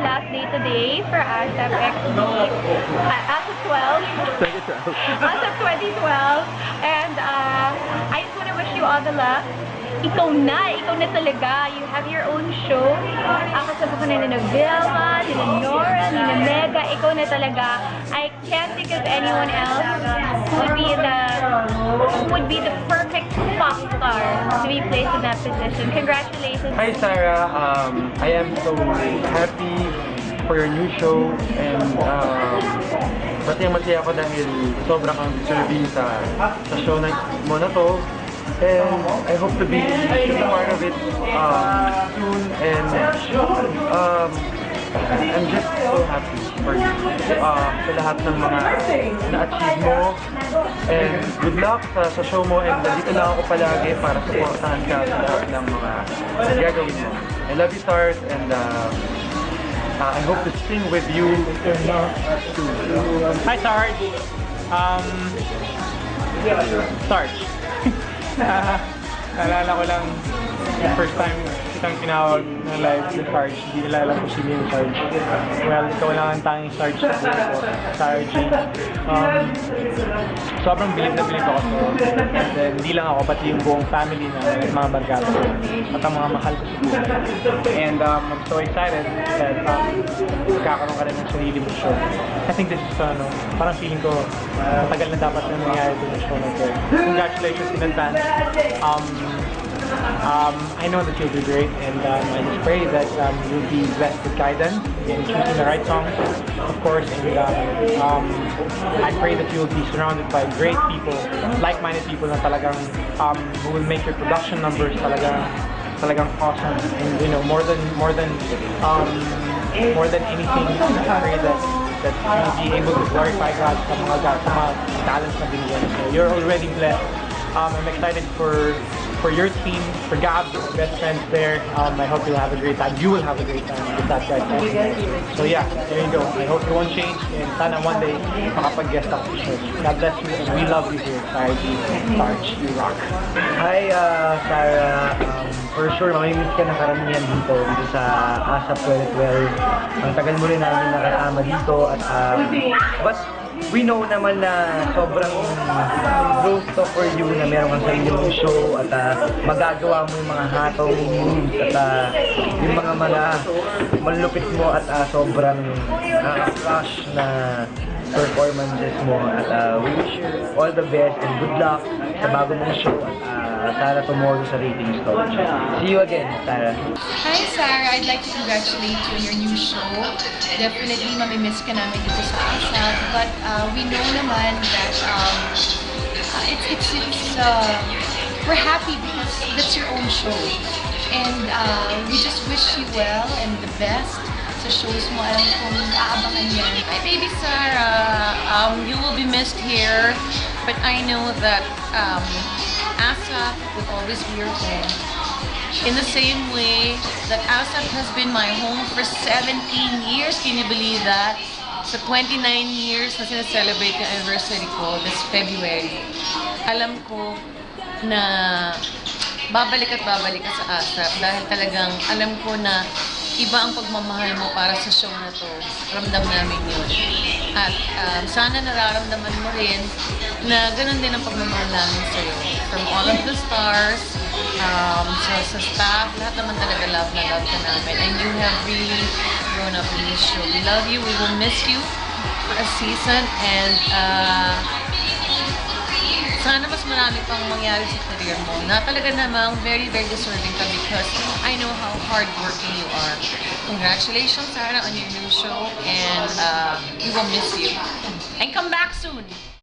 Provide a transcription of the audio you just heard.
last day today for ASAP XD. As of 12. As of 2012. And I just want to wish you all the luck. Ikaw na talaga. You have your own show. Kasama ko na ni Vilma, ni Nora, ni Mega. Ikaw na talaga. I can't think of anyone else who would be the perfect pop star to be placed in that position. Congratulations. Hi Sarah, I am so happy for your new show and masaya ako dahil sobrang kang deserving sa show mo na to. And I hope to be part of it soon, and I'm just so happy for you sa lahat ng mga na-achieve mo, and good luck sa show mo, and dito lang ako palagi para supportahan ka sa lahat ng mga gagawin mo. I love you, Stars, and I hope to sing with you soon. Hi, Sarge. Sarge. Naalala ko lang yung first time kitang tinawag ng live na Sarge. Hindi nila alam kung sino yung Sarge. Well, ikaw lang ang tanging Sarge sa buhay ko. Sarge. Sobrang bilib na bilib ako sa and then, hindi lang ako, pati yung buong family na mga barkada ko. At ang mga mahal ko sa buhay. And I'm so excited that magkakaroon ka rin ng sarili mo show. I think this is parang feeling ko matagal na dapat na nangyari ito ng show na ito. Congratulations in advance. I know that you'll do great, and I just pray that you'll be blessed with guidance in choosing the right songs, of course, and I pray that you'll be surrounded by great people, like-minded people na talagang who will make your production numbers talagang awesome, and more than anything, I pray that you'll be able to glorify God sa mga talents na binigyan. So you're already blessed. I'm excited for your team, for Gab, your best friends there. I hope you'll have a great time. You will have a great time with that guy. So yeah, there you go. I hope it won't change, and sana one day makapag-guest ako sa show. God bless you, and we love you here. Sarge, you rock. Hi, Sarah. For sure, mamimiss ka na karamihan dito sa ASAP 2012. Ang tagal mo rin namin nakasama dito at but we know naman na sobrang growth to for you na meron kang sarili mong show at magagawa mo yung mga hatong moves at yung mga malupit mo at sobrang crush na performances mo at we wish you all the best and good luck sa bago mong show at sana tomorrow sa ratings to. See you again, Sarah. Hi Sarah, I'd like to congratulate you on your new show. Definitely mamimiss ka namin dito sa ASAP, but we know naman that we're happy because that's your own show. And we just wish you well and the best sa shows mo. Alam kong aabangan yan. Hi baby Sarah, you will be missed here, but I know that ASAP will always be your home. In the same way that ASAP has been my home for 17 years, can you believe that? Sa 29 years na sinaselebrate yung anniversary ko this February, alam ko na babalik at babalik ka sa ASAP dahil talagang alam ko na iba ang pagmamahal mo para sa show na to. Ramdam namin yun. At sana nararamdaman mo rin na ganun din ang pagmamahal namin sa'yo. From all of the stars, sa staff, lahat naman talaga love na love ka namin. And you have really grown up in this show. We love you. We will miss you for a season. And sana mas marami pang mangyari sa career mo na talaga namang very, very deserving ka because I know how hardworking you are. Congratulations, Sarah, on your new show, and we will miss you. And come back soon!